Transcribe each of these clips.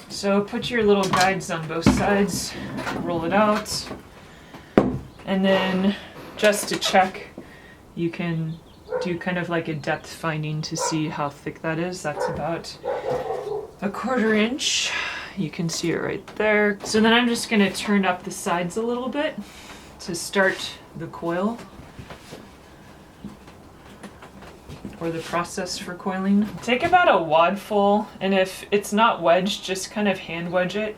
So put your little guides on both sides, roll it out, and then just to check, you can do kind of like a depth finding to see how thick that is. That's about 1/4 inch. You can see it right there. So then I'm just going to turn up the sides a little bit to start the coil, or the process for coiling. Take about a wad full, and if it's not wedged, just kind of hand wedge it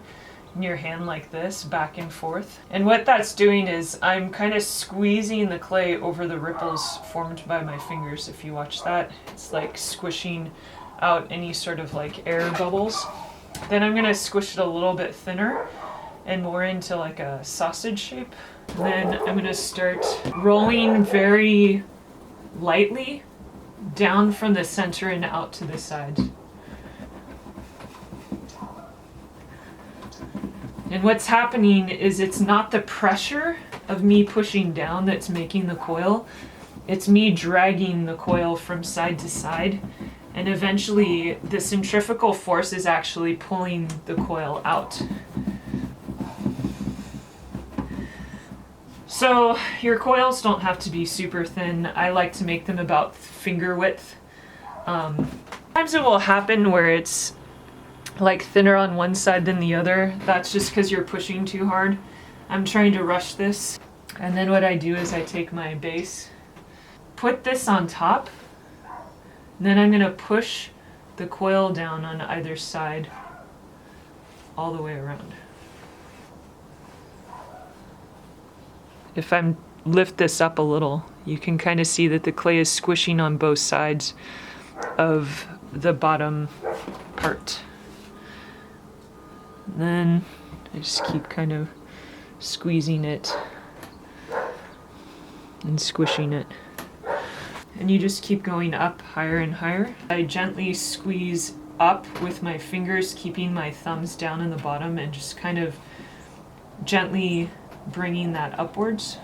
in your hand like this, back and forth. And what that's doing is I'm kind of squeezing the clay over the ripples formed by my fingers. If you watch that, it's like squishing out any sort of like air bubbles. Then I'm gonna squish it a little bit thinner and more into like a sausage shape. And then I'm gonna start rolling very lightly down from the center and out to the sides. And what's happening is it's not the pressure of me pushing down that's making the coil, it's me dragging the coil from side to side, and eventually the centrifugal force is actually pulling the coil out. So your coils don't have to be super thin. I like to make them about finger width. Sometimes it will happen where it's like thinner on one side than the other. That's just because you're pushing too hard. I'm trying to rush this. And then what I do is I take my base, put this on top, and then I'm gonna push the coil down on either side all the way around. If I lift this up a little, you can kind of see that the clay is squishing on both sides of the bottom part. And then I just keep kind of squeezing it and squishing it. And you just keep going up higher and higher. I gently squeeze up with my fingers, keeping my thumbs down in the bottom, and just kind of gently bringing that upwards.